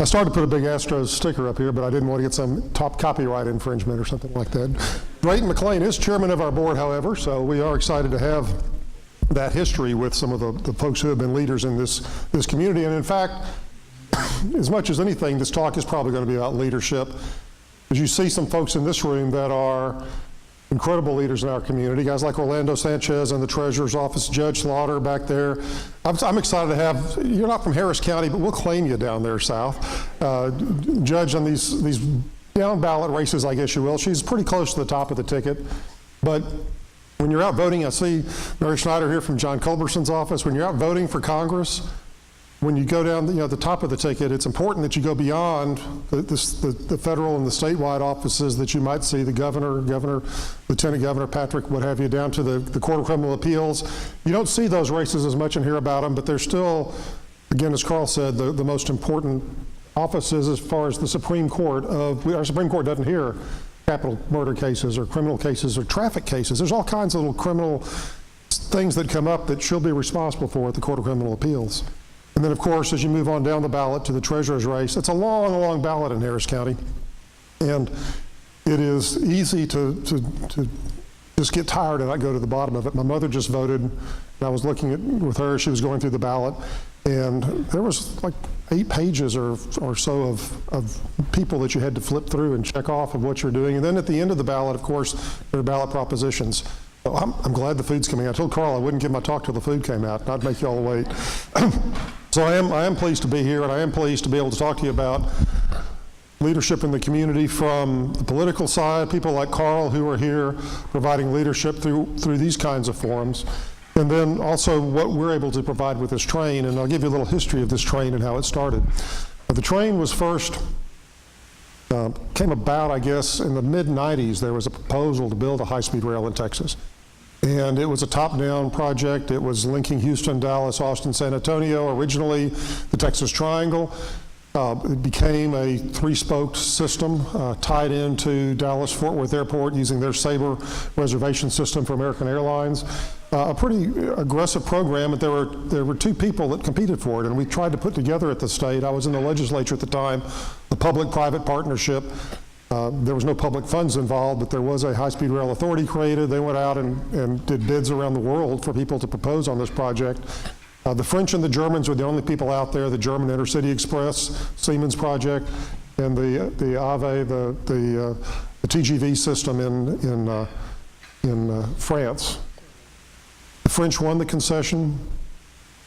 I started to put a big Astros sticker up here, but I didn't want to get some top copyright infringement or something like that. Drayton McLean is chairman of our board, however, so we are excited to have that history with some of the folks who have been leaders in this community. And in fact, as much as anything, this talk is probably going to be about leadership. As you see some folks in this room that are incredible leaders in our community, guys like Orlando Sanchez in the Treasurer's Office, Judge Slaughter back there. I'm excited to have, you're not from Harris County, but we'll claim you down there south. Judge on these down ballot races, I guess you will. She's pretty close to the top of the ticket. But when you're out voting, I see Mary Schneider here from John Culberson's office. When you're out voting for Congress, when you go down the top of the ticket, it's important that you go beyond the federal and the statewide offices that you might see, the governor, lieutenant governor, Patrick, what have you, down to the Court of Criminal Appeals. You don't see those races as much and hear about them, but they're still, again, as Carl said, the most important offices as far as the Supreme Court our Supreme Court doesn't hear capital murder cases or criminal cases or traffic cases. There's all kinds of little criminal things that come up that she'll be responsible for at the Court of Criminal Appeals. And then, of course, as you move on down the ballot to the treasurer's race, it's a long, long ballot in Harris County. And it is easy to just get tired and not go to the bottom of it. My mother just voted, and I was looking with her, she was going through the ballot, and there was like 8 pages or so of people that you had to flip through and check off of what you're doing. And then at the end of the ballot, of course, there are ballot propositions. So I'm glad the food's coming out. I told Carl I wouldn't give my talk till the food came out, not make you all wait. So I am pleased to be here, and I am pleased to be able to talk to you about leadership in the community from the political side, people like Carl who are here providing leadership through these kinds of forums, and then also what we're able to provide with this train. And I'll give you a little history of this train and how it started. The train was first came about, I guess, in the mid-90s. There was a proposal to build a high-speed rail in Texas. And it was a top-down project. It was linking Houston, Dallas, Austin, San Antonio, originally the Texas Triangle. It became a 3-spoked system tied into Dallas-Fort Worth Airport using their Sabre reservation system for American Airlines. A pretty aggressive program, but there were 2 people that competed for it, and we tried to put together at the state. I was in the legislature at the time, a public-private partnership. There was no public funds involved, but there was a high-speed rail authority created. They went out and did bids around the world for people to propose on this project. The French and the Germans were the only people out there, the German Intercity Express, Siemens project, and the AVE, the TGV system in France. The French won the concession,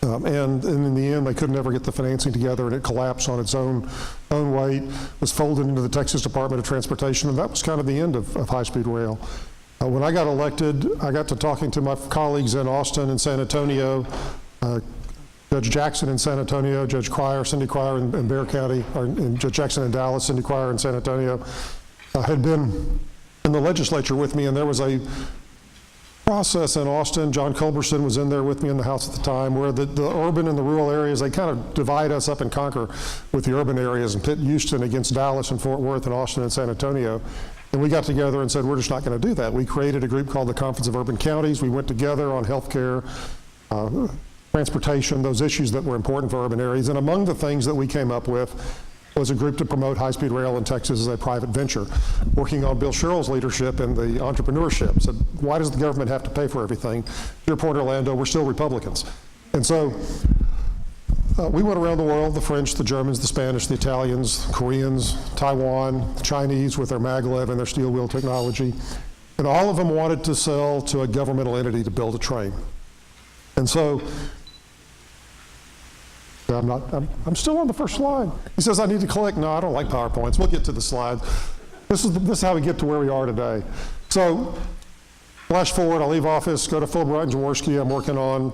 and in the end, they could never get the financing together, and it collapsed on its own weight, was folded into the Texas Department of Transportation, and that was kind of the end of high-speed rail. When I got elected, I got to talking to my colleagues in Austin and San Antonio, Judge Jackson in San Antonio, Judge Cryer, Cindy Cryer in Bexar County, and Judge Jackson in Dallas, Cindy Cryer in San Antonio, had been in the legislature with me, and there was a process in Austin. John Culberson was in there with me in the House at the time, where the urban and the rural areas, they kind of divide us up and conquer with the urban areas and pit Houston against Dallas and Fort Worth and Austin and San Antonio. And we got together and said, we're just not going to do that. We created a group called the Conference of Urban Counties. We went together on healthcare, transportation, those issues that were important for urban areas. And among the things that we came up with was a group to promote high-speed rail in Texas as a private venture, working on Bill Sherrill's leadership and the entrepreneurship. So why does the government have to pay for everything? To your point, Orlando, we're still Republicans. And so we went around the world, the French, the Germans, the Spanish, the Italians, Koreans, Taiwan, Chinese with their maglev and their steel wheel technology. And all of them wanted to sell to a governmental entity to build a train. And so I'm still on the first slide. He says, I need to click. No, I don't like PowerPoints. We'll get to the slide. This is how we get to where we are today. So flash forward, I leave office, go to Fulbright and Jaworski. I'm working on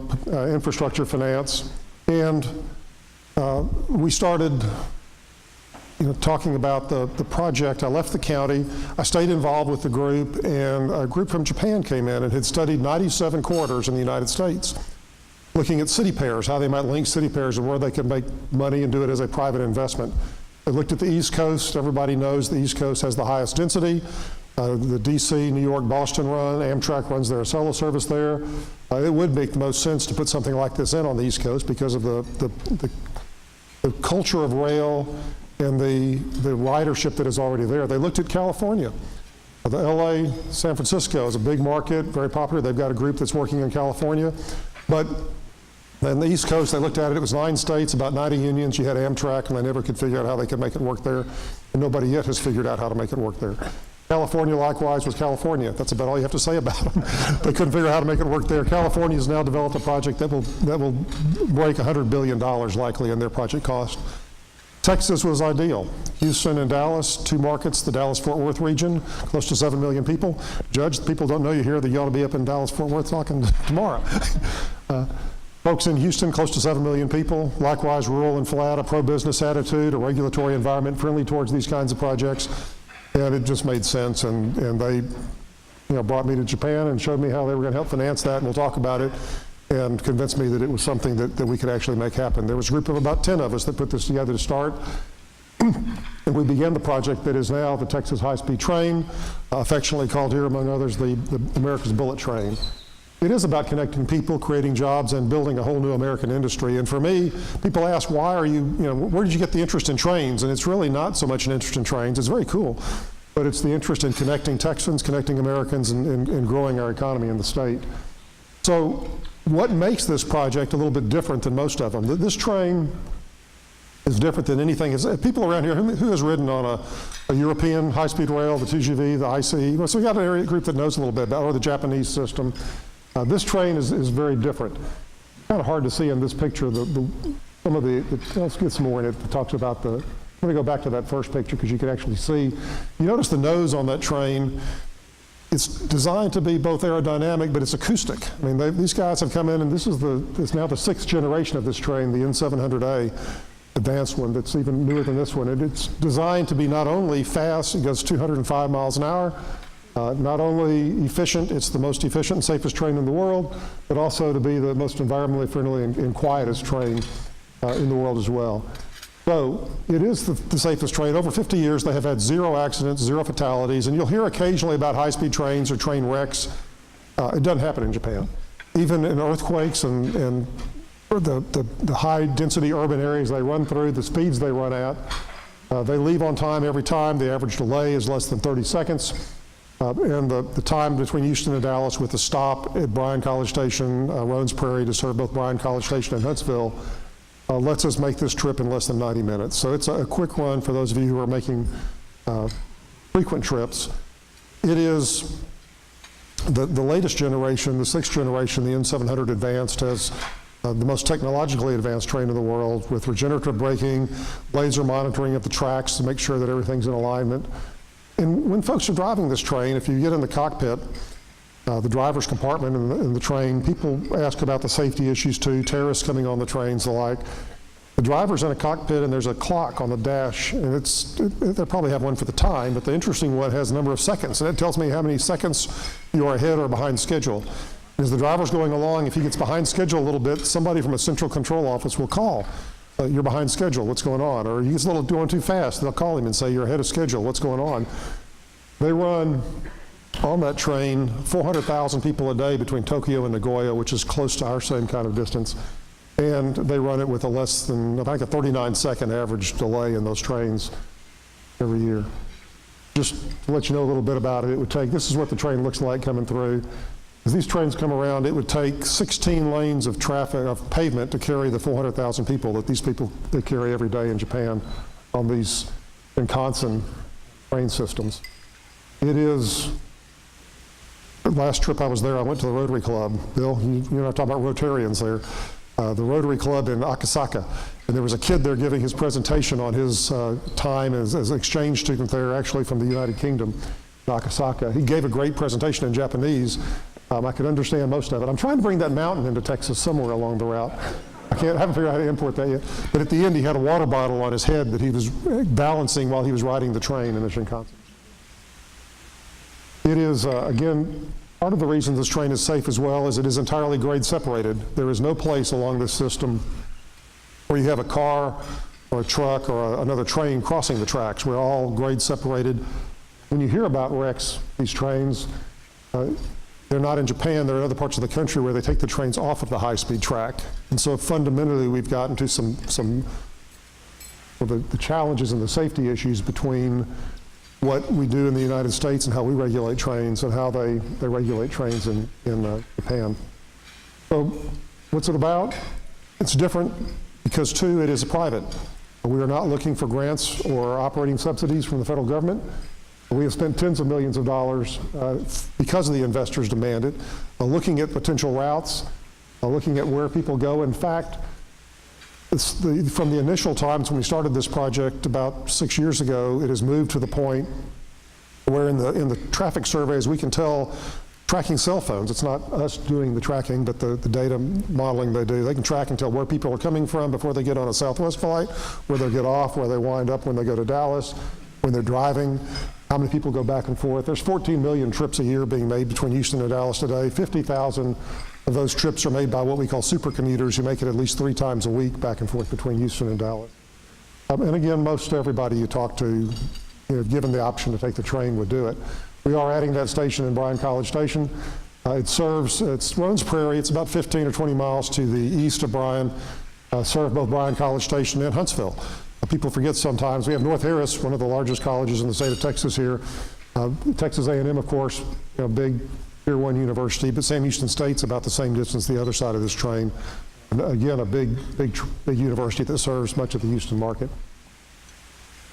infrastructure finance. And we started talking about the project. I left the county. I stayed involved with the group, and a group from Japan came in and had studied 97 corridors in the United States, looking at city pairs, how they might link city pairs and where they could make money and do it as a private investment. They looked at the East Coast. Everybody knows the East Coast has the highest density. The DC, New York, Boston run. Amtrak runs their Acela service there. It would make the most sense to put something like this in on the East Coast because of the culture of rail and the ridership that is already there. They looked at California. The LA, San Francisco is a big market, very popular. They've got a group that's working in California. But on the East Coast, they looked at it. It was 9 states, about 90 unions. You had Amtrak, and they never could figure out how they could make it work there. And nobody yet has figured out how to make it work there. California, likewise, was California. That's about all you have to say about them. They couldn't figure out how to make it work there. California has now developed a project that will break $100 billion likely in their project cost. Texas was ideal. Houston and Dallas, 2 markets, the Dallas-Fort Worth region, close to 7 million people. Judge, people don't know you here that you ought to be up in Dallas-Fort Worth talking tomorrow. Folks in Houston, close to 7 million people. Likewise, rural and flat, a pro-business attitude, a regulatory environment friendly towards these kinds of projects. And it just made sense, and they brought me to Japan and showed me how they were going to help finance that, and we'll talk about it, and convinced me that it was something that we could actually make happen. There was a group of about 10 of us that put this together to start, and we began the project that is now the Texas high-speed train, affectionately called here, among others, the America's Bullet Train. It is about connecting people, creating jobs, and building a whole new American industry. And for me, people ask, why are where did you get the interest in trains? And it's really not so much an interest in trains. It's very cool. But it's the interest in connecting Texans, connecting Americans, and growing our economy in the state. So what makes this project a little bit different than most of them? This train is different than anything. People around here, who has ridden on a European high-speed rail, the TGV, the ICE? Well, so we got an area group that knows a little bit about, or the Japanese system. This train is very different. Kind of hard to see in this picture. Let's get some more in it that talks about let me go back to that first picture because you can actually see. You notice the nose on that train. It's designed to be both aerodynamic, but it's acoustic. I mean, these guys have come in, and it's now the 6th generation of this train, the N700A, advanced one that's even newer than this one. And it's designed to be not only fast, it goes 205 miles an hour, not only efficient, it's the most efficient and safest train in the world, but also to be the most environmentally friendly and quietest train in the world as well. So it is the safest train. Over 50 years, they have had 0 accidents, 0 fatalities, and you'll hear occasionally about high-speed trains or train wrecks. It doesn't happen in Japan. Even in earthquakes and the high-density urban areas they run through, the speeds they run at, they leave on time every time. The average delay is less than 30 seconds. And the time between Houston and Dallas with the stop at Bryan College Station, Roans Prairie to serve both Bryan College Station and Huntsville, lets us make this trip in less than 90 minutes. So it's a quick run for those of you who are making frequent trips. It is the latest generation, the 6th generation, the N700 Advanced, has the most technologically advanced train in the world with regenerative braking, laser monitoring of the tracks to make sure that everything's in alignment. And when folks are driving this train, if you get in the cockpit, the driver's compartment in the train, people ask about the safety issues too, terrorists coming on the trains, the like. The driver's in a cockpit and there's a clock on the dash, and they probably have one for the time, but the interesting one has a number of seconds, and it tells me how many seconds you are ahead or behind schedule. As the driver's going along, if he gets behind schedule a little bit, somebody from a central control office will call. You're behind schedule, what's going on? Or he's going too fast, they'll call him and say, you're ahead of schedule, what's going on? They run on that train 400,000 people a day between Tokyo and Nagoya, which is close to our same kind of distance. And they run it with a less than, I think, a 39-second average delay in those trains every year. Just to let you know a little bit about it, this is what the train looks like coming through. As these trains come around, it would take 16 lanes of pavement to carry the 400,000 people that they carry every day in Japan on these Shinkansen train systems. It is, the last trip I was there, I went to the Rotary Club. Bill, you know, I'm talking about Rotarians there. The Rotary Club in Akasaka. And there was a kid there giving his presentation on his time as an exchange student there, actually from the United Kingdom, in Akasaka. He gave a great presentation in Japanese. I could understand most of it. I'm trying to bring that mountain into Texas somewhere along the route. I haven't figured out how to import that yet. But at the end, he had a water bottle on his head that he was balancing while he was riding the train in the Shinkansen. It is, again, part of the reason this train is safe as well is it is entirely grade separated. There is no place along this system where you have a car or a truck or another train crossing the tracks. We're all grade separated. When you hear about wrecks, these trains, they're not in Japan, they're in other parts of the country where they take the trains off of the high-speed track. And so fundamentally, we've gotten to some the challenges and the safety issues between what we do in the United States and how we regulate trains and how they regulate trains in Japan. So what's it about? It's different because, two, it is private. We are not looking for grants or operating subsidies from the federal government. We have spent tens of millions of dollars because of the investors demand it, looking at potential routes, looking at where people go. In fact, from the initial times when we started this project about 6 years ago, it has moved to the point where in the traffic surveys we can tell, tracking cell phones, it's not us doing the tracking, but the data modeling they do, they can track and tell where people are coming from before they get on a Southwest flight, where they get off, where they wind up when they go to Dallas, when they're driving, how many people go back and forth. There's 14 million trips a year being made between Houston and Dallas today. 50,000 of those trips are made by what we call super commuters who make it at least 3 times a week back and forth between Houston and Dallas. And again, most everybody you talk to, given the option to take the train, would do it. We are adding that station in Bryan College Station. It runs Prairie. It's about 15 or 20 miles to the east of Bryan, serve both Bryan College Station and Huntsville. People forget sometimes. We have North Harris, one of the largest colleges in the state of Texas here. Texas A&M, of course, big Tier 1 university, but Sam Houston State's about the same distance the other side of this train. And again, a big university that serves much of the Houston market.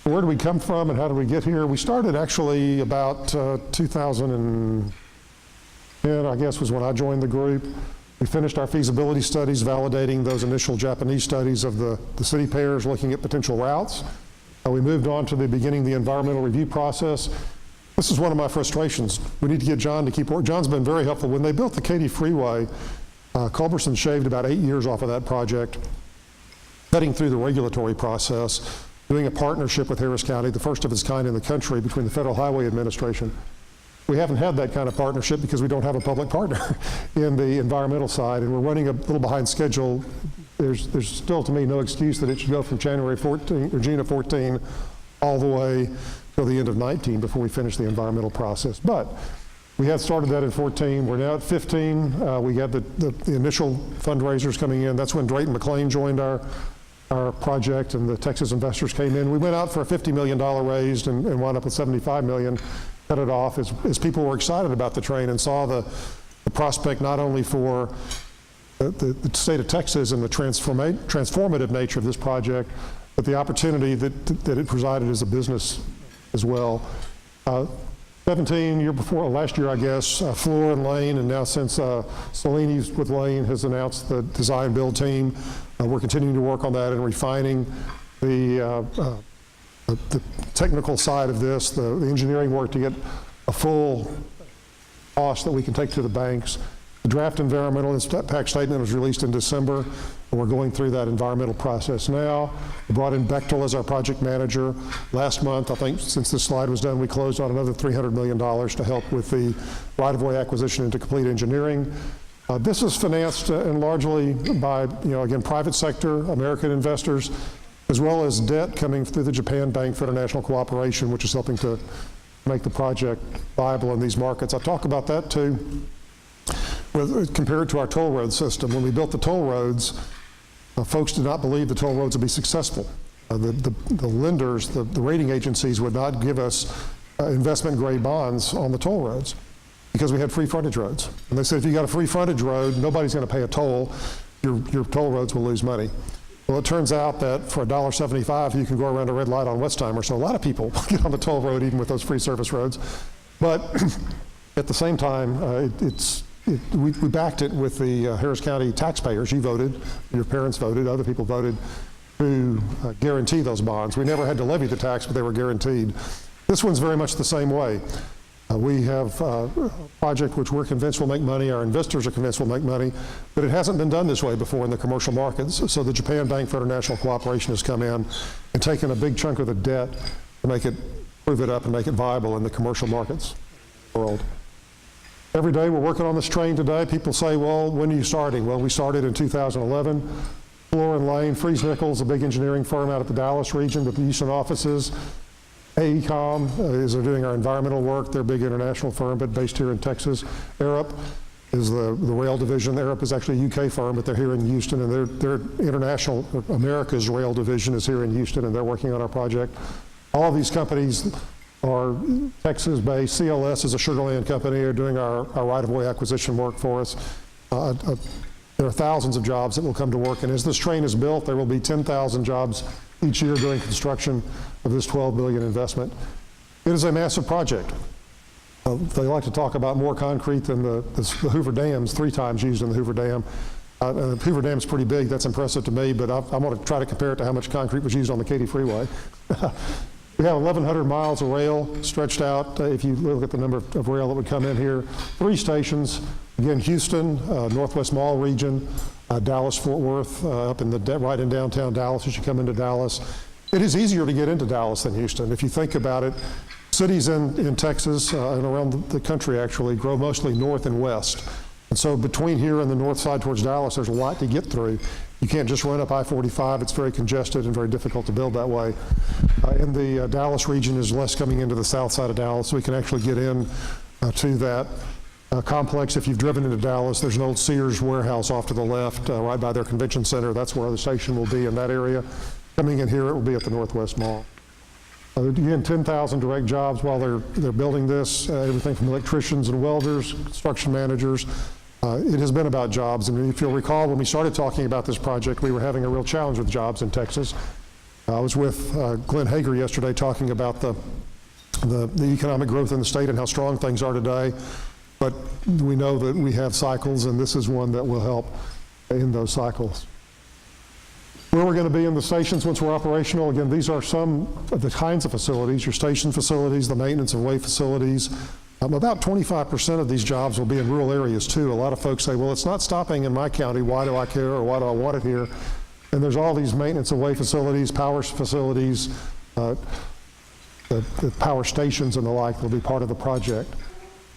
Where did we come from and how did we get here? We started actually about 2010, I guess, was when I joined the group. We finished our feasibility studies validating those initial Japanese studies of the city pairs looking at potential routes. We moved on to the beginning of the environmental review process. This is one of my frustrations. We need to get John to keep working. John's been very helpful. When they built the Katy Freeway, Culberson shaved about 8 years off of that project, cutting through the regulatory process, doing a partnership with Harris County, the first of its kind in the country between the Federal Highway Administration. We haven't had that kind of partnership because we don't have a public partner in the environmental side, and we're running a little behind schedule. There's still, to me, no excuse that it should go from January 14 or June of 14 all the way till the end of 19 before we finish the environmental process. But we had started that in 14. We're now at 15. We got the initial fundraisers coming in. That's when Drayton McLean joined our project and the Texas investors came in. We went out for a $50 million raised and wound up with $75 million. Cut it off as people were excited about the train and saw the prospect not only for the state of Texas and the transformative nature of this project, but the opportunity that it presided as a business as well. 17, last year I guess, Floor and Lane, and now since Cellini's with Lane has announced the design build team, we're continuing to work on that and refining the technical side of this, the engineering work to get a full cost that we can take to the banks. The draft environmental impact statement was released in December, and we're going through that environmental process now. We brought in Bechtel as our project manager. Last month, I think since this slide was done, we closed on another $300 million to help with the right-of-way acquisition into complete engineering. This is financed and largely by, again, private sector, American investors, as well as debt coming through the Japan Bank for International Cooperation, which is helping to make the project viable in these markets. I talk about that too, compared to our toll road system. When we built the toll roads, folks did not believe the toll roads would be successful. The lenders, the rating agencies would not give us investment-grade bonds on the toll roads because we had free frontage roads. And they said, if you got a free frontage road, nobody's going to pay a toll. Your toll roads will lose money. Well, it turns out that for $1.75, you can go around a red light on Westheimer. So a lot of people get on the toll road even with those free service roads. But at the same time, we backed it with the Harris County taxpayers. You voted, your parents voted, other people voted to guarantee those bonds. We never had to levy the tax, but they were guaranteed. This one's very much the same way. We have a project which we're convinced will make money, our investors are convinced will make money, but it hasn't been done this way before in the commercial markets. So the Japan Bank for International Cooperation has come in and taken a big chunk of the debt to prove it up and make it viable in the commercial markets world. Every day we're working on this train today. People say, well, when are you starting? Well, we started in 2011. Floor and Lane, Freese Nichols, a big engineering firm out of the Dallas region with the Houston offices. AECOM is doing our environmental work. They're a big international firm, but based here in Texas. Arup is the rail division. Arup is actually a UK firm, but they're here in Houston, and their international, America's rail division is here in Houston, and they're working on our project. All of these companies are Texas-based. CLS is a Sugarland company. They're doing our right-of-way acquisition work for us. There are thousands of jobs that will come to work, and as this train is built, there will be 10,000 jobs each year during construction of this $12 billion investment. It is a massive project. They like to talk about more concrete than the Hoover Dam's 3 times used in the Hoover Dam. The Hoover Dam's pretty big. That's impressive to me, but I'm going to try to compare it to how much concrete was used on the Katy Freeway. We have 1,100 miles of rail stretched out. If you look at the number of rail that would come in here, 3 stations. Again, Houston, Northwest Mall region, Dallas, Fort Worth, up in right in downtown Dallas as you come into Dallas. It is easier to get into Dallas than Houston. If you think about it, cities in Texas and around the country actually grow mostly north and west. And so between here and the north side towards Dallas, there's a lot to get through. You can't just run up I-45. It's very congested and very difficult to build that way. In the Dallas region, there's less coming into the south side of Dallas, so we can actually get in to that complex. If you've driven into Dallas, there's an old Sears warehouse off to the left, right by their convention center. That's where the station will be in that area. Coming in here, it will be at the Northwest Mall. Again, 10,000 direct jobs while they're building this, everything from electricians and welders, construction managers. It has been about jobs. And if you'll recall, when we started talking about this project, we were having a real challenge with jobs in Texas. I was with Glenn Hager yesterday talking about the economic growth in the state and how strong things are today. But we know that we have cycles, and this is one that will help in those cycles. Where we're going to be in the stations once we're operational, again, these are some of the kinds of facilities, your station facilities, the maintenance and way facilities. About 25% of these jobs will be in rural areas too. A lot of folks say, well, it's not stopping in my county. Why do I care, or why do I want it here? And there's all these maintenance and way facilities, power facilities, the power stations and the like will be part of the project.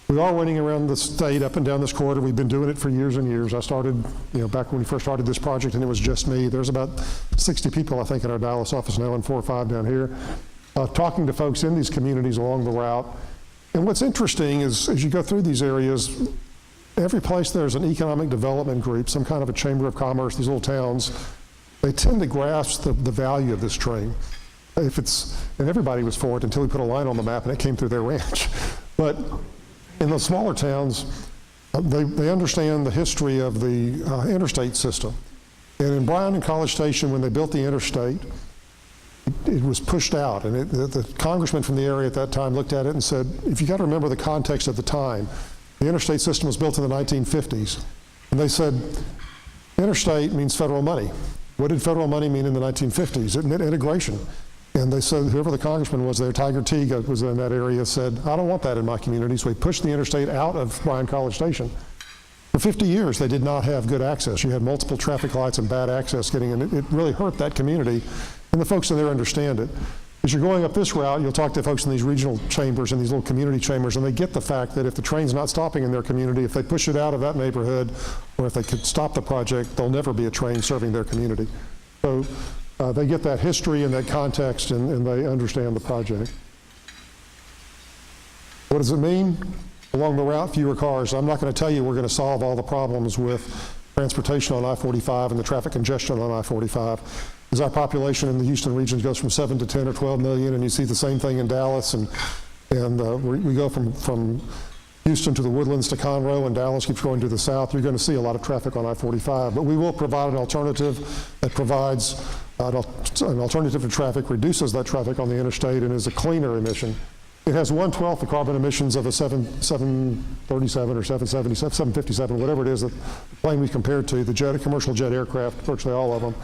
We are running around the state up and down this corridor. We've been doing it for years and years. I started, back when we first started this project, and it was just me. There's about 60 people, I think, in our Dallas office now, and 4 or 5 down here, talking to folks in these communities along the route. And what's interesting is, as you go through these areas, every place there's an economic development group, some kind of a chamber of commerce, these little towns, they tend to grasp the value of this train. And everybody was for it until we put a line on the map and it came through their ranch. But in the smaller towns, they understand the history of the interstate system. And in Bryan and College Station, when they built the interstate, it was pushed out. And the congressman from the area at that time looked at it and said, if you got to remember the context of the time, the interstate system was built in the 1950s. And they said, interstate means federal money. What did federal money mean in the 1950s? It meant integration. And they said, whoever the congressman was there, Tiger Teague was in that area, said, I don't want that in my community. So he pushed the interstate out of Bryan College Station. For 50 years, they did not have good access. You had multiple traffic lights and bad access getting in. It really hurt that community, and the folks in there understand it. As you're going up this route, you'll talk to folks in these regional chambers and these little community chambers, and they get the fact that if the train's not stopping in their community, if they push it out of that neighborhood, or if they could stop the project, there'll never be a train serving their community. So they get that history and that context, and they understand the project. What does it mean? Along the route, fewer cars. I'm not going to tell you we're going to solve all the problems with transportation on I-45 and the traffic congestion on I-45. As our population in the Houston region goes from 7 to 10 or 12 million, and you see the same thing in Dallas, and we go from Houston to the Woodlands to Conroe, and Dallas keeps going to the south, you're going to see a lot of traffic on I-45. But we will provide an alternative that provides an alternative to traffic, reduces that traffic on the interstate, and is a cleaner emission. It has 1/12 the carbon emissions of a 737 or 777, 757, whatever it is, that the plane we compared to, the commercial jet aircraft, virtually all of them.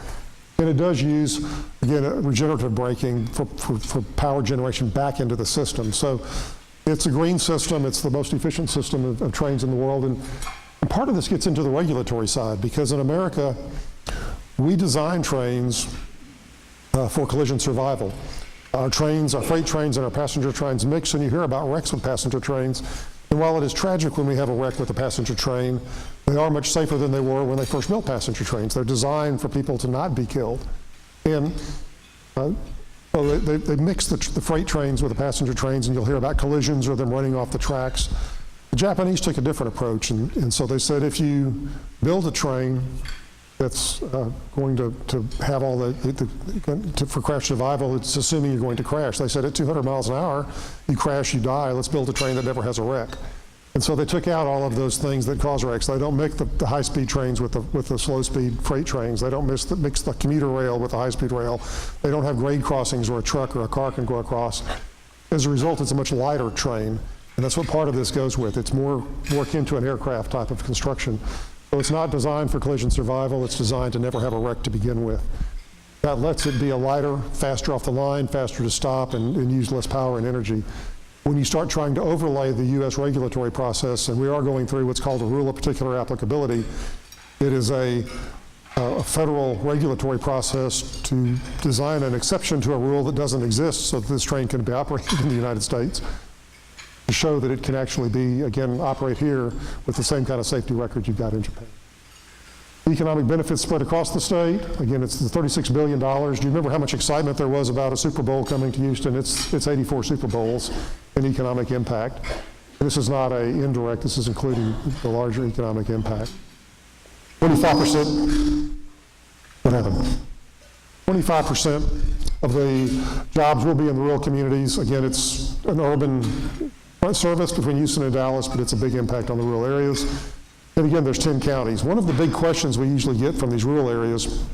And it does use, again, regenerative braking for power generation back into the system. So it's a green system. It's the most efficient system of trains in the world. And part of this gets into the regulatory side, because in America, we design trains for collision survival. Our trains, our freight trains and our passenger trains mix, and you hear about wrecks with passenger trains. And while it is tragic when we have a wreck with a passenger train, they are much safer than they were when they first built passenger trains. They're designed for people to not be killed. And they mix the freight trains with the passenger trains, and you'll hear about collisions or them running off the tracks. The Japanese took a different approach, and so they said if you build a train that's going to have all for crash survival, it's assuming you're going to crash. They said at 200 miles an hour, you crash, you die. Let's build a train that never has a wreck. And so they took out all of those things that cause wrecks. They don't mix the high-speed trains with the slow-speed freight trains. They don't mix the commuter rail with the high-speed rail. They don't have grade crossings where a truck or a car can go across. As a result, it's a much lighter train, and that's what part of this goes with. It's more akin to an aircraft type of construction. So it's not designed for collision survival. It's designed to never have a wreck to begin with. That lets it be a lighter, faster off the line, faster to stop, and use less power and energy. When you start trying to overlay the U.S. regulatory process, and we are going through what's called a rule of particular applicability, it is a federal regulatory process to design an exception to a rule that doesn't exist so that this train can be operated in the United States, to show that it can actually be, again, operate here with the same kind of safety record you've got in Japan. Economic benefits spread across the state. Again, it's the $36 billion. Do you remember how much excitement there was about a Super Bowl coming to Houston? It's 84 Super Bowls in economic impact. This is not an indirect, this is including the larger economic impact. 25%, what happened? 25% of the jobs will be in the rural communities. Again, it's an urban service between Houston and Dallas, but it's a big impact on the rural areas. And again, there's 10 counties. One of the big questions we usually get from these rural areas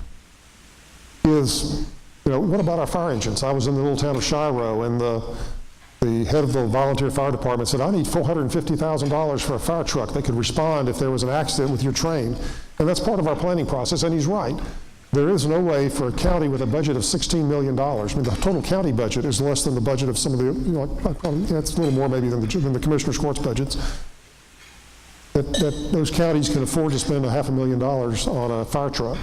is, what about our fire engines? I was in the little town of Shiro, and the head of the volunteer fire department said, I need $450,000 for a fire truck that could respond if there was an accident with your train. And that's part of our planning process, and he's right. There is no way for a county with a budget of $16 million, I mean, the total county budget is less than the budget of some of the, it's a little more maybe than the Commissioner's Court's budgets, that those counties can afford to spend $500,000 on a fire truck.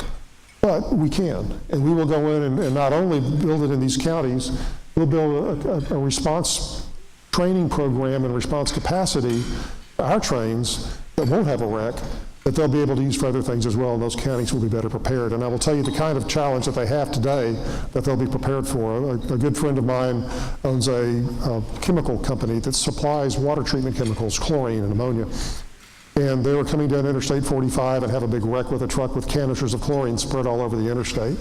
But we can, and we will go in and not only build it in these counties, we'll build a response training program and response capacity for our trains that won't have a wreck, that they'll be able to use for other things as well, and those counties will be better prepared. And I will tell you the kind of challenge that they have today that they'll be prepared for. A good friend of mine owns a chemical company that supplies water treatment chemicals, chlorine and ammonia. And they were coming down Interstate 45 and have a big wreck with a truck with canisters of chlorine spread all over the interstate.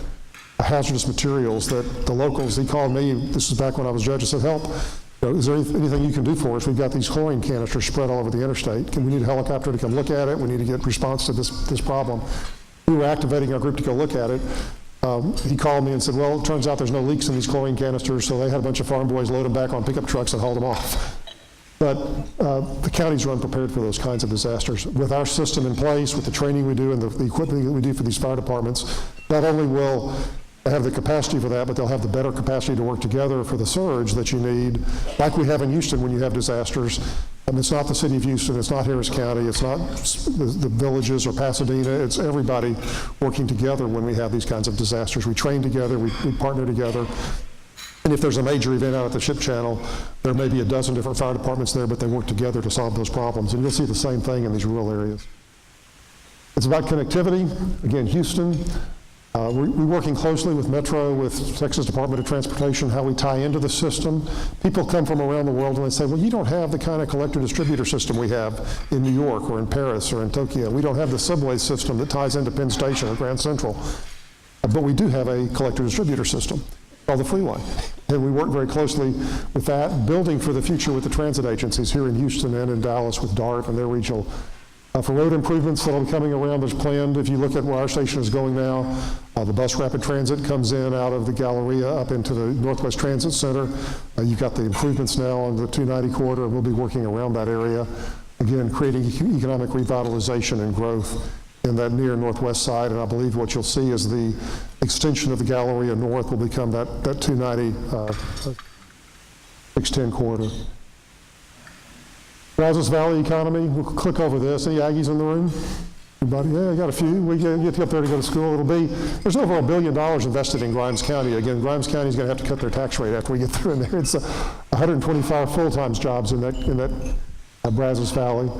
Hazardous materials that the locals, he called me, this is back when I was judge, I said, help. Is there anything you can do for us? We've got these chlorine canisters spread all over the interstate. We need a helicopter to come look at it. We need to get response to this problem. We were activating our group to go look at it. He called me and said, well, it turns out there's no leaks in these chlorine canisters, so they had a bunch of farm boys load them back on pickup trucks and haul them off. But the counties are unprepared for those kinds of disasters. With our system in place, with the training we do and the equipment that we do for these fire departments, not only will they have the capacity for that, but they'll have the better capacity to work together for the surge that you need, like we have in Houston when you have disasters. It's not the city of Houston, it's not Harris County, it's not the villages or Pasadena, it's everybody working together when we have these kinds of disasters. We train together, we partner together. And if there's a major event out at the ship channel, there may be a dozen different fire departments there, but they work together to solve those problems. And you'll see the same thing in these rural areas. It's about connectivity. Again, Houston, we're working closely with Metro, with Texas Department of Transportation, how we tie into the system. People come from around the world and they say, well, you don't have the kind of collector-distributor system we have in New York or in Paris or in Tokyo. We don't have the subway system that ties into Penn Station or Grand Central. But we do have a collector-distributor system called the Freeway. And we work very closely with that, building for the future with the transit agencies here in Houston and in Dallas with DART and their regional. For road improvements that will be coming around as planned, if you look at where our station is going now, the bus rapid transit comes in out of the Galleria up into the Northwest Transit Center. You've got the improvements now on the 290 corridor. We'll be working around that area. Again, creating economic revitalization and growth in that near northwest side, and I believe what you'll see is the extension of the Galleria north will become that 290 610 corridor. Brazos Valley economy, we'll click over this. Any Aggies in the room? Anybody? Yeah, I got a few. We get up there to go to school. There's over $1 billion invested in Grimes County. Again, Grimes County is going to have to cut their tax rate after we get through in there. It's 125 full-time jobs in that Brazos Valley,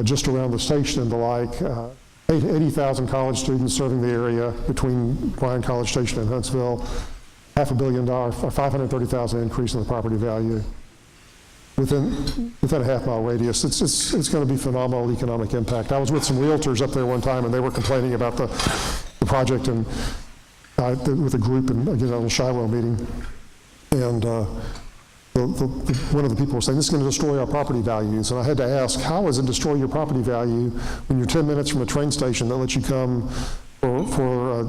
just around the station and the like. 80,000 college students serving the area between Bryan College Station and Huntsville. $500 million, or $530,000 increase in the property value. within a half-mile radius. It's going to be phenomenal economic impact. I was with some realtors up there one time, and they were complaining about the project and with a group, and again, a little Shywell meeting, and one of the people was saying, this is going to destroy our property values. And I had to ask, how does it destroy your property value when you're 10 minutes from a train station that lets you come for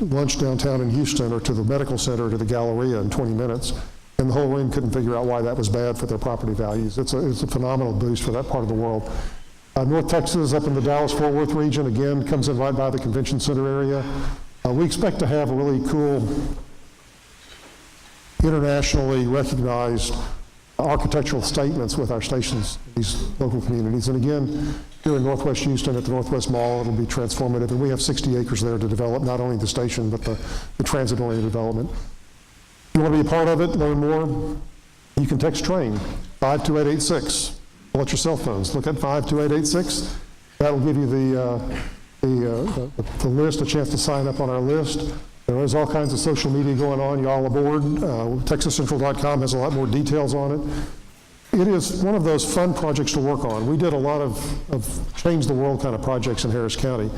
lunch downtown in Houston, or to the medical center, or to the Galleria in 20 minutes? And the whole room couldn't figure out why that was bad for their property values. It's a phenomenal boost for that part of the world. North Texas, up in the Dallas-Fort Worth region, again, comes in right by the convention center area. We expect to have a really cool, internationally recognized architectural statements with our stations in these local communities. And again, here in Northwest Houston at the Northwest Mall, it'll be transformative. And we have 60 acres there to develop not only the station, but the transit-oriented development. If you want to be a part of it, learn more, you can text TRAIN, 52886. Pull out your cell phones. Look at 52886. That'll give you the list, a chance to sign up on our list. There's all kinds of social media going on. You're all aboard. TexasCentral.com has a lot more details on it. It is one of those fun projects to work on. We did a lot of change the world kind of projects in Harris County.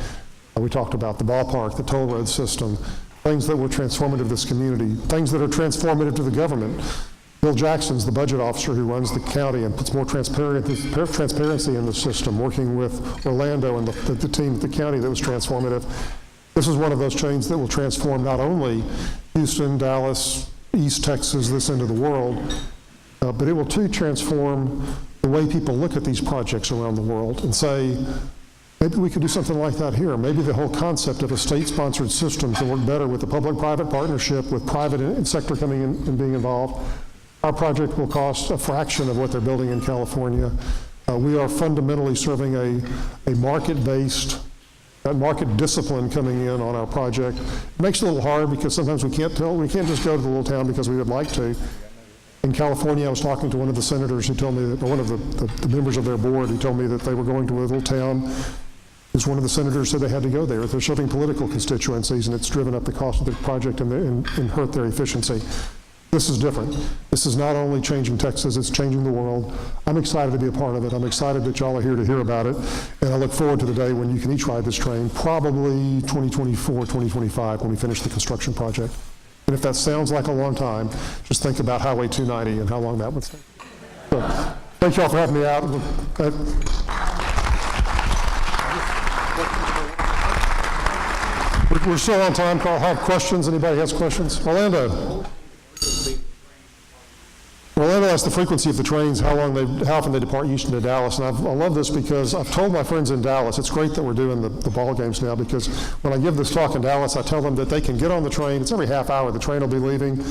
We talked about the ballpark, the toll road system, things that were transformative to this community, things that are transformative to the government. Bill Jackson's the budget officer who runs the county and puts more transparency in the system, working with Orlando and the team at the county that was transformative. This is one of those chains that will transform not only Houston, Dallas, East Texas, this end of the world, but it will too transform the way people look at these projects around the world and say, maybe we could do something like that here. Maybe the whole concept of a state-sponsored system can work better with the public-private partnership, with private sector coming in and being involved. Our project will cost a fraction of what they're building in California. We are fundamentally serving a market-based, market discipline coming in on our project. It makes it a little hard because sometimes we can't just go to the little town because we would like to. In California, I was talking to one of the senators who told me that, or one of the members of their board who told me that they were going to a little town. Because one of the senators said they had to go there. They're serving political constituencies, and it's driven up the cost of the project and hurt their efficiency. This is different. This is not only changing Texas, it's changing the world. I'm excited to be a part of it. I'm excited that y'all are here to hear about it. And I look forward to the day when you can each ride this train, probably 2024, 2025, when we finish the construction project. And if that sounds like a long time, just think about Highway 290 and how long that would take. So, thank y'all for having me out. We're still on time. Carl, have questions? Anybody has questions? Orlando asked the frequency of the trains, how often they depart Houston to Dallas. And I love this because I've told my friends in Dallas, it's great that we're doing the ball games now, because when I give this talk in Dallas, I tell them that they can get on the train. It's every half hour the train will be leaving.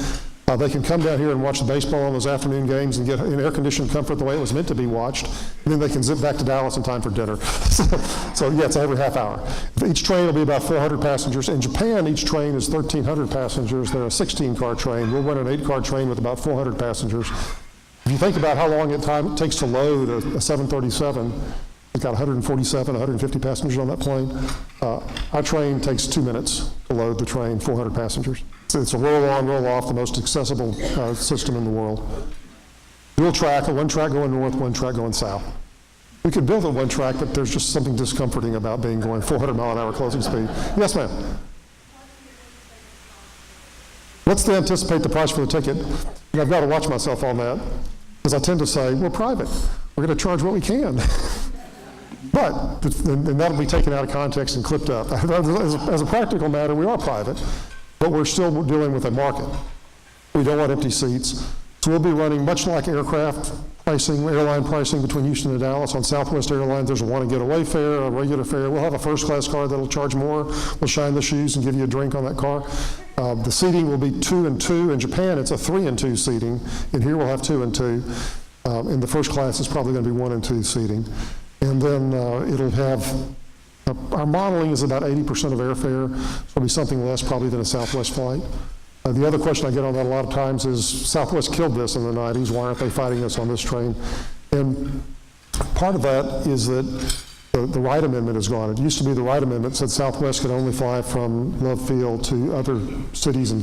They can come down here and watch the baseball on those afternoon games and get in air-conditioned comfort the way it was meant to be watched. And then they can zip back to Dallas in time for dinner. So yeah, it's every half hour. Each train will be about 400 passengers. In Japan, each train is 1,300 passengers. They're a 16-car train. We'll run an 8-car train with about 400 passengers. If you think about how long it takes to load a 737, it's got 147, 150 passengers on that plane. Our train takes 2 minutes to load the train, 400 passengers. It's a roll-on, roll-off, the most accessible system in the world. Dual track, one track going north, one track going south. We could build it one track, but there's just something discomforting about going 400 mile an hour closing speed. Yes, ma'am. What's the anticipate the price for the ticket? And I've got to watch myself on that, because I tend to say, we're private. We're going to charge what we can. But, and that'll be taken out of context and clipped up. As a practical matter, we are private, but we're still dealing with a market. We don't want empty seats. So we'll be running much like aircraft pricing, airline pricing between Houston and Dallas. On Southwest Airlines, there's a want to get away fare, a regular fare. We'll have a first class car that'll charge more. We'll shine the shoes and give you a drink on that car. The seating will be 2 and 2. In Japan, it's a 3 and 2 seating. In here, we'll have 2 and 2. In the first class, it's probably going to be 1 and 2 seating. And then it'll have, our modeling is about 80% of airfare. So it'll be something less probably than a Southwest flight. The other question I get on that a lot of times is, Southwest killed this in the 90s. Why aren't they fighting us on this train? And part of that is that the Wright Amendment is gone. It used to be the Wright Amendment said Southwest could only fly from Love Field to other cities in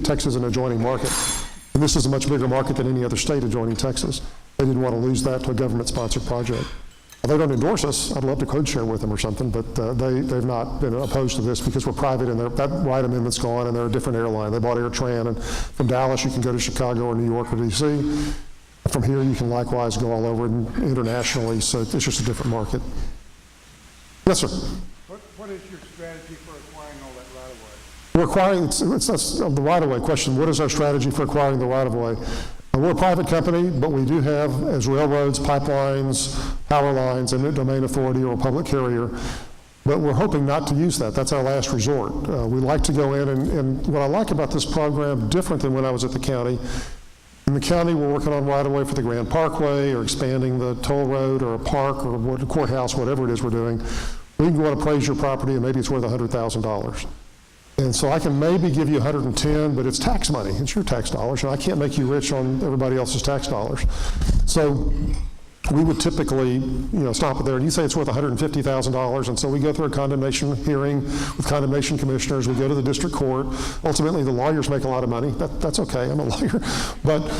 Texas and adjoining market. And this is a much bigger market than any other state adjoining Texas. They didn't want to lose that to a government-sponsored project. They don't endorse us. I'd love to code share with them or something, but they've not been opposed to this because we're private and that right amendment's gone and they're a different airline. They bought AirTran, and from Dallas you can go to Chicago or New York or DC. From here you can likewise go all over internationally, so it's just a different market. Yes, sir? What is your strategy for acquiring all that right-of-way? We're acquiring, that's the right-of-way question. What is our strategy for acquiring the right-of-way? We're a private company, but we do have, as railroads, pipelines, power lines, eminent domain authority, or a public carrier. But we're hoping not to use that. That's our last resort. We like to go in, and what I like about this program, different than when I was at the county, in the county we're working on right-of-way for the Grand Parkway, or expanding the toll road, or a park, or a courthouse, whatever it is we're doing. We can go and appraise your property, and maybe it's worth $100,000. And so I can maybe give you 110, but it's tax money. It's your tax dollars, and I can't make you rich on everybody else's tax dollars. So we would typically, stop it there. And you say it's worth $150,000, and so we go through a condemnation hearing with condemnation commissioners. We go to the district court. Ultimately, the lawyers make a lot of money. That's okay. I'm a lawyer, but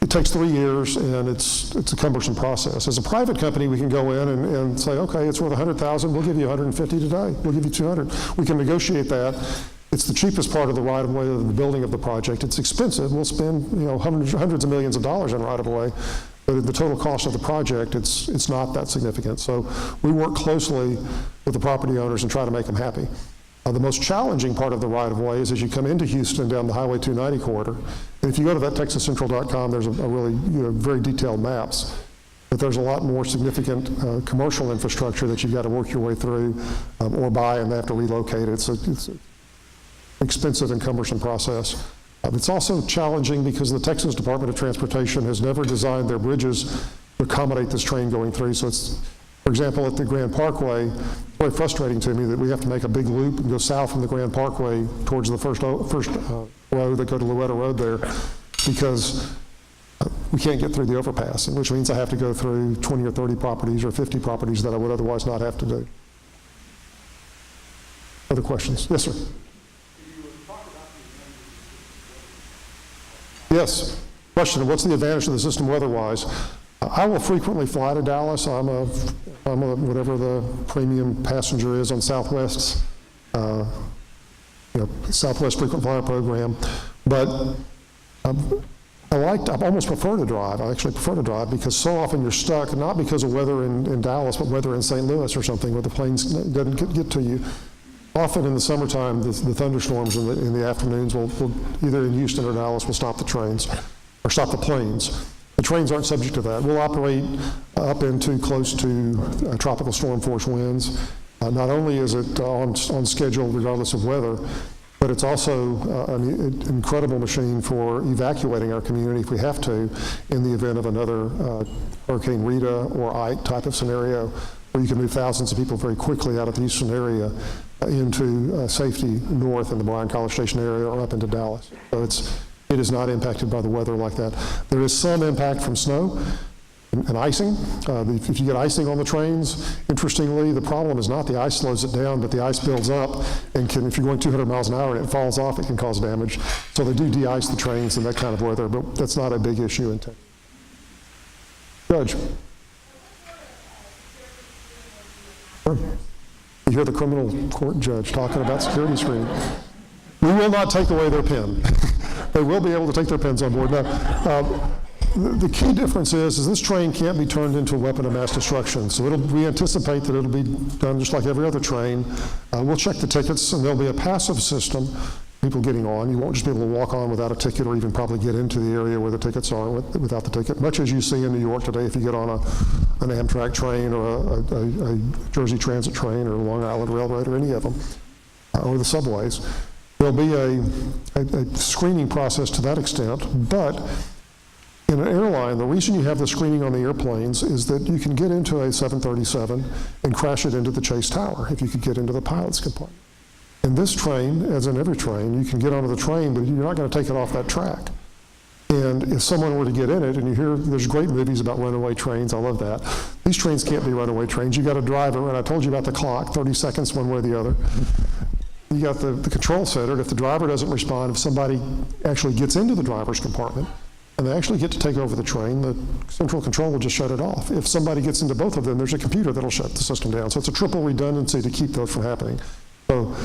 it takes 3 years, and it's a cumbersome process. As a private company, we can go in and say, okay, it's worth $100,000. We'll give you 150 today. We'll give you 200. We can negotiate that. It's the cheapest part of the right-of-way of the building of the project. It's expensive. We'll spend hundreds of millions of dollars in right-of-way, but the total cost of the project, it's not that significant. So we work closely with the property owners and try to make them happy. The most challenging part of the right-of-way is as you come into Houston down the Highway 290 corridor. And if you go to that TexasCentral.com, there's a really very detailed maps. But there's a lot more significant commercial infrastructure that you've got to work your way through or buy, and they have to relocate it. So it's an expensive and cumbersome process. It's also challenging because the Texas Department of Transportation has never designed their bridges to accommodate this train going through. So it's, for example, at the Grand Parkway, it's very frustrating to me that we have to make a big loop and go south from the Grand Parkway towards the first road that go to Louetta Road there, because we can't get through the overpass, which means I have to go through 20 or 30 properties or 50 properties that I would otherwise not have to do. Other questions? Yes, sir. Yes. Question, what's the advantage of the system weather-wise? I will frequently fly to Dallas. I'm a whatever the premium passenger is on Southwest's Southwest frequent flyer program. But I almost prefer to drive. I actually prefer to drive because so often you're stuck, not because of weather in Dallas, but weather in St. Louis or something where the planes doesn't get to you. Often in the summertime, the thunderstorms in the afternoons will either in Houston or Dallas will stop the trains or stop the planes. The trains aren't subject to that. We'll operate up into close to tropical storm force winds. Not only is it on schedule regardless of weather, but it's also an incredible machine for evacuating our community if we have to in the event of another Hurricane Rita or Ike type of scenario, where you can move thousands of people very quickly out of the Houston area into safety north in the Bryan College Station area or up into Dallas. So it is not impacted by the weather like that. There is some impact from snow and icing. If you get icing on the trains, interestingly, the problem is not the ice slows it down, but the ice builds up and if you're going 200 miles an hour and it falls off, it can cause damage. So they do de-ice the trains in that kind of weather, but that's not a big issue in Texas. Judge. Sure. You hear the criminal court judge talking about security screening. We will not take away their pen. They will be able to take their pens on board. Now, the key difference is this train can't be turned into a weapon of mass destruction. So we anticipate that it'll be done just like every other train. We'll check the tickets, and there'll be a passive system, people getting on. You won't just be able to walk on without a ticket or even probably get into the area where the tickets are without the ticket, much as you see in New York today if you get on an Amtrak train or a Jersey Transit train or Long Island Railroad or any of them, or the subways. There'll be a screening process to that extent, but in an airline, the reason you have the screening on the airplanes is that you can get into a 737 and crash it into the Chase Tower if you could get into the pilot's compartment. In this train, as in every train, you can get onto the train, but you're not going to take it off that track. And if someone were to get in it, and you hear there's great movies about runaway trains, I love that. These trains can't be runaway trains. You got a driver, and I told you about the clock, 30 seconds one way or the other. You got the control center, and if the driver doesn't respond, if somebody actually gets into the driver's compartment and they actually get to take over the train, the central control will just shut it off. If somebody gets into both of them, there's a computer that'll shut the system down. So it's a triple redundancy to keep those from happening. So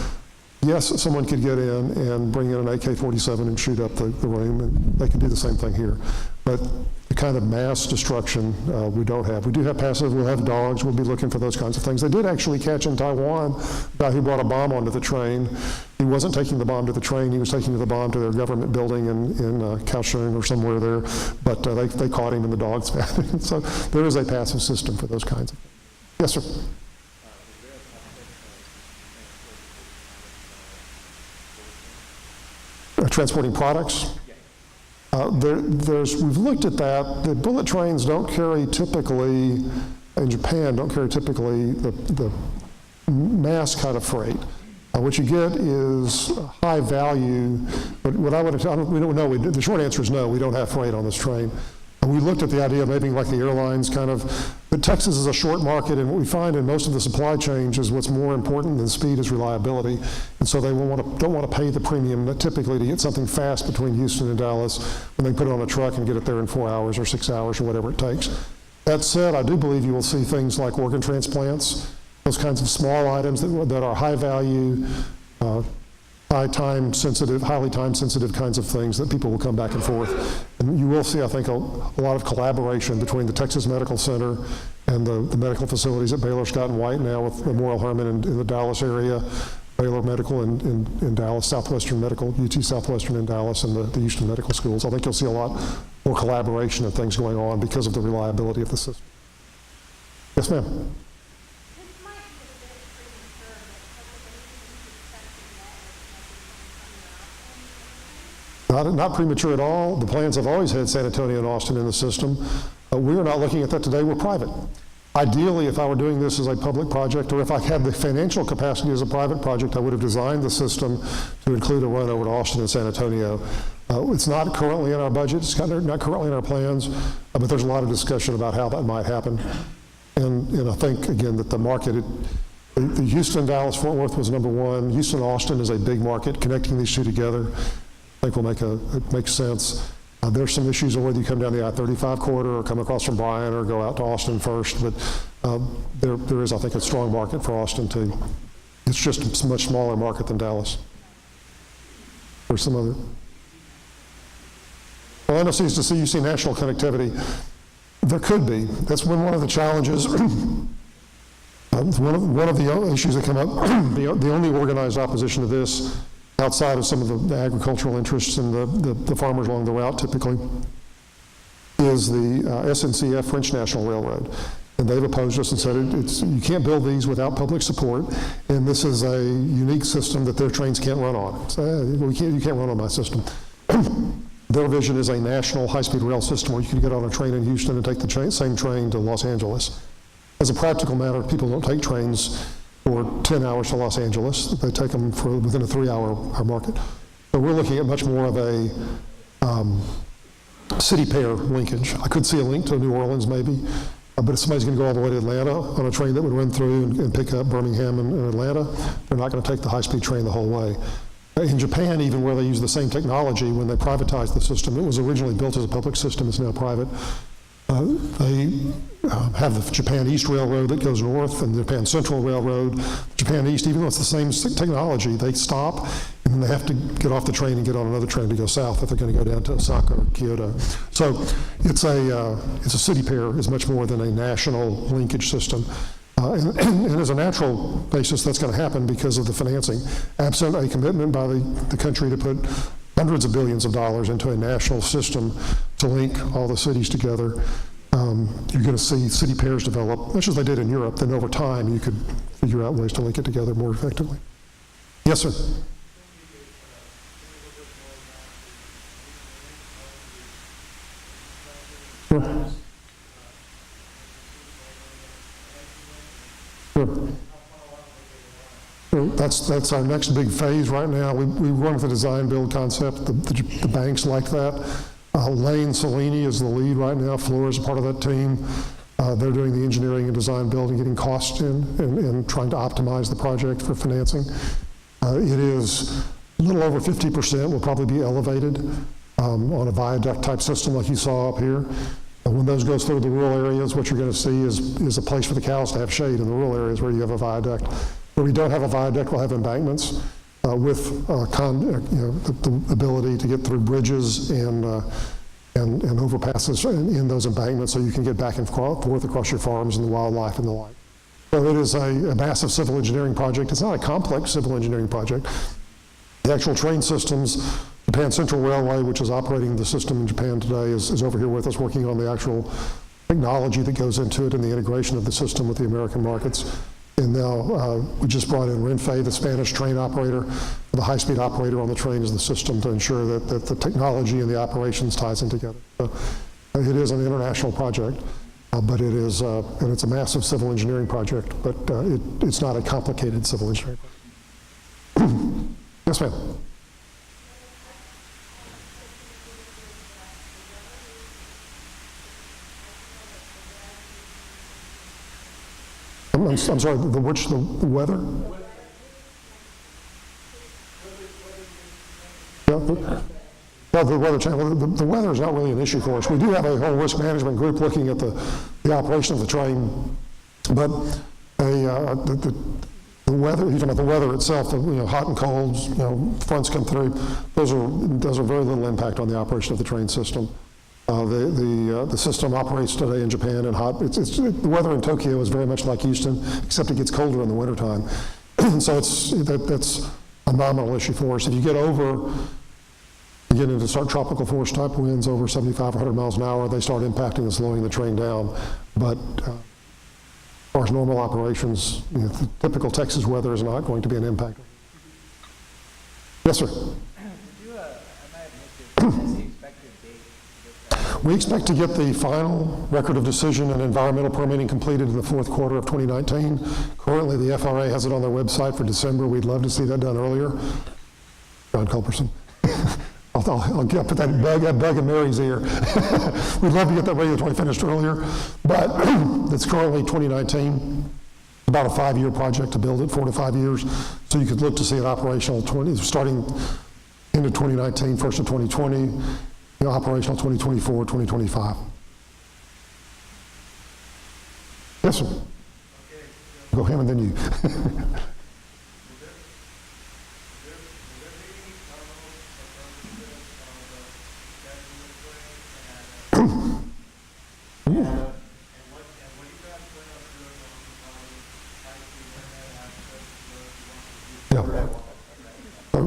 yes, someone could get in and bring in an AK-47 and shoot up the room, and they can do the same thing here. But the kind of mass destruction we don't have. We do have passive, we'll have dogs, we'll be looking for those kinds of things. They did actually catch in Taiwan a guy who brought a bomb onto the train. He wasn't taking the bomb to the train, he was taking the bomb to their government building in Kaohsiung or somewhere there, but they caught him and the dogs found him. So there is a passive system for those kinds of things. Yes, sir. Transporting products? We've looked at that. The bullet trains don't carry typically, in Japan, don't carry typically the mass kind of freight. What you get is high value, but what I would tell, we don't know, the short answer is no, we don't have freight on this train. We looked at the idea of maybe like the airlines kind of, but Texas is a short market, and what we find in most of the supply chains is what's more important than speed is reliability. And so they don't want to pay the premium that typically to get something fast between Houston and Dallas when they put it on a truck and get it there in 4 hours or 6 hours or whatever it takes. That said, I do believe you will see things like organ transplants, those kinds of small items that are high value, highly time sensitive kinds of things that people will come back and forth. And you will see, I think, a lot of collaboration between the Texas Medical Center and the medical facilities at Baylor Scott and White now with Memorial Hermann in the Dallas area, Baylor Medical in Dallas, Southwestern Medical, UT Southwestern in Dallas, and the Houston Medical Schools. I think you'll see a lot more collaboration and things going on because of the reliability of the system. Yes, ma'am. Not premature at all. The plans have always had San Antonio and Austin in the system. We're not looking at that today. We're private. Ideally, if I were doing this as a public project, or if I had the financial capacity as a private project, I would have designed the system to include a run over to Austin and San Antonio. It's not currently in our budget. It's not currently in our plans, but there's a lot of discussion about how that might happen. And I think, again, that the market, the Houston, Dallas, Fort Worth was number one. Houston, Austin is a big market. Connecting these two together, I think it makes sense. There's some issues of whether you come down the I-35 corridor or come across from Bryan or go out to Austin first, but there is, I think, a strong market for Austin too. It's just a much smaller market than Dallas. Or some other. Orlando sees to see you see national connectivity. There could be. That's been one of the challenges. One of the issues that come up, the only organized opposition to this, outside of some of the agricultural interests and the farmers along the route typically, is the SNCF, French National Railroad. And they've opposed us and said you can't build these without public support, and this is a unique system that their trains can't run on. So, you can't run on my system. Their vision is a national high-speed rail system where you can get on a train in Houston and take the same train to Los Angeles. As a practical matter, people don't take trains for 10 hours to Los Angeles. They take them for within a 3-hour market. So we're looking at much more of a city pair linkage. I could see a link to New Orleans maybe, but if somebody's going to go all the way to Atlanta on a train that would run through and pick up Birmingham and Atlanta, they're not going to take the high-speed train the whole way. In Japan, even where they use the same technology, when they privatized the system, it was originally built as a public system, it's now private. They have the Japan East Railroad that goes north and the Japan Central Railroad. Japan East, even though it's the same technology, they stop and then they have to get off the train and get on another train to go south if they're going to go down to Osaka or Kyoto. So it's a city pair is much more than a national linkage system. And as a natural basis, that's going to happen because of the financing. Absent a commitment by the country to put hundreds of billions of dollars into a national system to link all the cities together, you're going to see city pairs develop, much as they did in Europe. Then over time, you could figure out ways to link it together more effectively. Yes, sir. Sure. Sure. So that's our next big phase right now. We run with the design build concept. The banks like that. Lane Cellini is the lead right now. Fleur is a part of that team. They're doing the engineering and design build and getting costs in and trying to optimize the project for financing. It is a little over 50% will probably be elevated on a viaduct type system like you saw up here. And when those goes through the rural areas, what you're going to see is a place for the cows to have shade in the rural areas where you have a viaduct. Where we don't have a viaduct, we'll have embankments with the ability to get through bridges and overpasses in those embankments so you can get back and forth across your farms and the wildlife and the like. So it is a massive civil engineering project. It's not a complex civil engineering project. The actual train systems, Japan Central Railway, which is operating the system in Japan today, is over here with us working on the actual technology that goes into it and the integration of the system with the American markets. And now we just brought in Renfe, the Spanish train operator, the high-speed operator on the train is the system to ensure that the technology and the operations ties in together. So it is an international project, but it is, and it's a massive civil engineering project, but it's not a complicated civil engineering project. Yes, ma'am. I'm sorry, the weather? Yeah, the weather channel. The weather is not really an issue for us. We do have a whole risk management group looking at the operation of the train, but the weather, even at the weather itself, hot and cold, fronts come through, those are very little impact on the operation of the train system. The system operates today in Japan and the weather in Tokyo is very much like Houston, except it gets colder in the wintertime. So that's a nominal issue for us. If you get into tropical force type winds over 75 or 100 miles an hour, they start impacting and slowing the train down. But as far as normal operations, the typical Texas weather is not going to be an impact. Yes, sir. We expect to get the final record of decision and environmental permitting completed in the fourth quarter of 2019. Currently, the FRA has it on their website for December. We'd love to see that done earlier. John Culberson. I'll put that bug in Mary's ear. We'd love to get that regulatory finished earlier, but it's currently 2019. About a 5-year project to build it, 4 to 5 years. So you could look to see it operational starting into 2019, first of 2020. Operational 2024, 2025. Yes, sir. Okay. Go him and then you.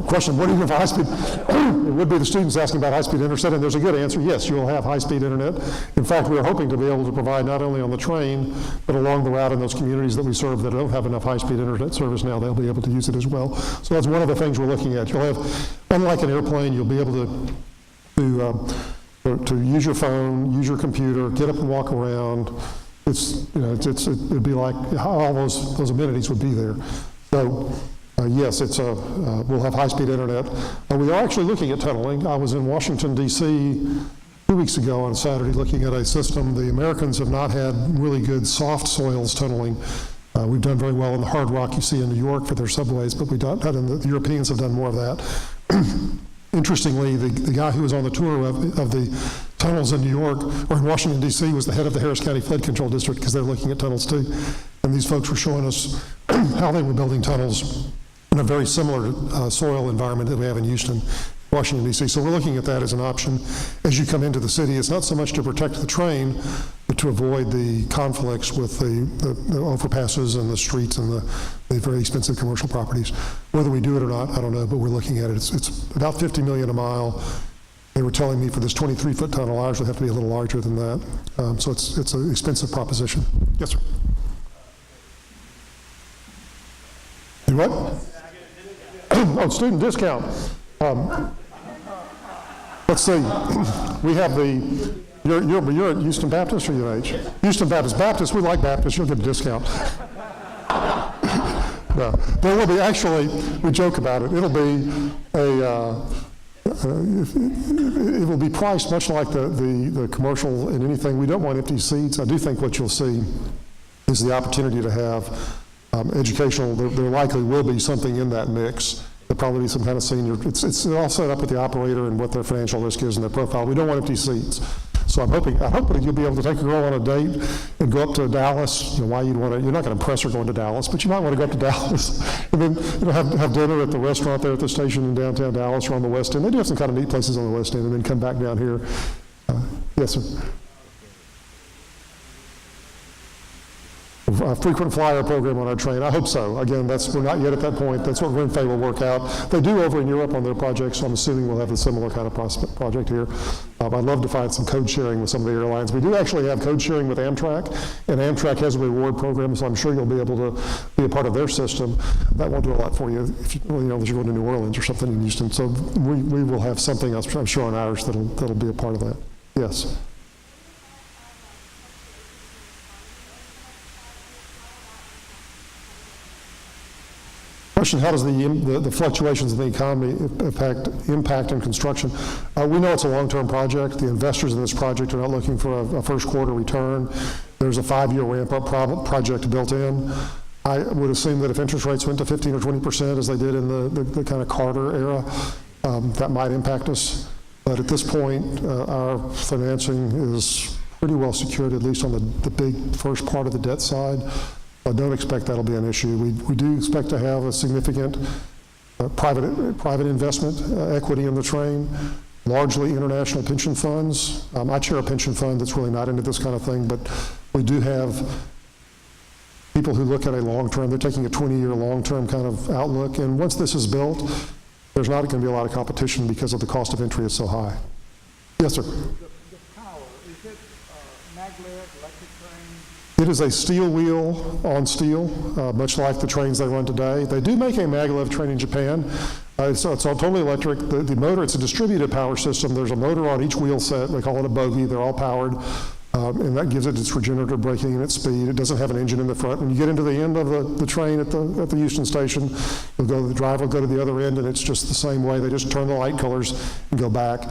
Question, what do you do for high-speed? It would be the students asking about high-speed internet, and there's a good answer. Yes, you'll have high-speed internet. In fact, we're hoping to be able to provide not only on the train, but along the route in those communities that we serve that don't have enough high-speed internet service now, they'll be able to use it as well. So that's one of the things we're looking at. You'll have, unlike an airplane, you'll be able to use your phone, use your computer, get up and walk around. It'd be like all those amenities would be there. So. Yes, we'll have high-speed internet. We are actually looking at tunneling. I was in Washington, D.C. 2 weeks ago on Saturday looking at a system. The Americans have not had really good soft soils tunneling. We've done very well in the hard rock you see in New York for their subways, but the Europeans have done more of that. Interestingly, the guy who was on the tour of the tunnels in New York, or in Washington, D.C., was the head of the Harris County Flood Control District because they're looking at tunnels too. And these folks were showing us how they were building tunnels in a very similar soil environment that we have in Houston, Washington, D.C. So we're looking at that as an option as you come into the city. It's not so much to protect the train, but to avoid the conflicts with the overpasses and the streets and the very expensive commercial properties. Whether we do it or not, I don't know, but we're looking at it. It's about $50 million a mile. They were telling me for this 23-foot tunnel, ours would have to be a little larger than that. So it's an expensive proposition. Yes, sir. Do what? Oh, student discount. Let's see. We have you're at Houston Baptist or UH? Houston Baptist. Baptist, we like Baptist. You'll get a discount. No, there will be, actually, we joke about it. It'll be it will be priced much like the commercial and anything. We don't want empty seats. I do think what you'll see is the opportunity to have educational, there likely will be something in that mix There'll probably be some kind of senior, it's all set up with the operator and what their financial risk is and their profile. We don't want empty seats. So I hope that you'll be able to take a girl on a date and go up to Dallas. Why you'd want to, you're not going to impress her going to Dallas, but you might want to go up to Dallas and then have dinner at the restaurant there at the station in downtown Dallas or on the West End. They do have some kind of neat places on the West End, and then come back down here. Yes, sir. A frequent flyer program on our train. I hope so. Again, we're not yet at that point. That's what Renfe will work out. They do over in Europe on their projects, so I'm assuming we'll have a similar kind of project here. I'd love to find some code sharing with some of the airlines. We do actually have code sharing with Amtrak, and Amtrak has a reward program, so I'm sure you'll be able to be a part of their system. That won't do a lot for you if if you're going to New Orleans or something in Houston. So we will have something else, I'm sure, on ours that'll be a part of that. Yes. Question, how does the fluctuations in the economy impact in construction? We know it's a long-term project. The investors in this project are not looking for a first quarter return. There's a 5-year ramp-up project built in. I would assume that if interest rates went to 15 or 20% as they did in the kind of Carter era, that might impact us. But at this point, our financing is pretty well secured, at least on the big first part of the debt side. I don't expect that'll be an issue. We do expect to have a significant private investment equity in the train, largely international pension funds. I chair a pension fund that's really not into this kind of thing, but we do have people who look at a long-term, they're taking a 20-year long-term kind of outlook, and once this is built, there's not going to be a lot of competition because of the cost of entry is so high. Yes, sir. The power, is it maglev, electric train? It is a steel wheel on steel, much like the trains they run today. They do make a maglev train in Japan. It's all totally electric. The motor, it's a distributed power system. There's a motor on each wheel set. They call it a bogie. They're all powered. And that gives it its regenerative braking and its speed. It doesn't have an engine in the front. When you get into the end of the train at the Houston station, the driver will go to the other end, and it's just the same way. They just turn the light colors and go back.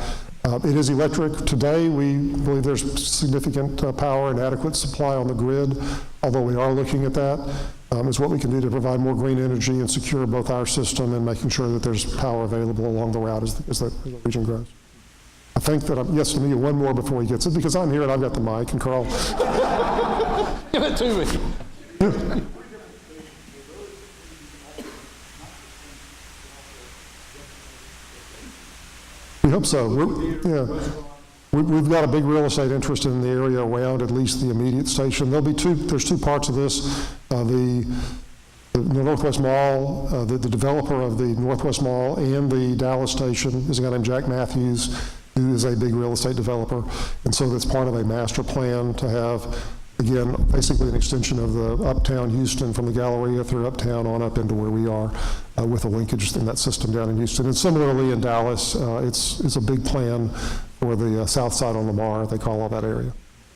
It is electric. Today, we believe there's significant power and adequate supply on the grid, although we are looking at that, is what we can do to provide more green energy and secure both our system and making sure that there's power available along the route as the region grows. I think that, yes, let me get one more before he gets it, because I'm here and I've got the mic, and Carl. Give it to me. We hope so. We've got a big real estate interest in the area around at least the immediate station. There's two parts of this. The Northwest Mall, the developer of the Northwest Mall and the Dallas station is a guy named Jack Matthews, who is a big real estate developer. And so that's part of a master plan to have, again, basically an extension of the uptown Houston from the Galleria through uptown on up into where we are with a linkage in that system down in Houston. And similarly in Dallas, it's a big plan for the south side on Lamar, they call all that area.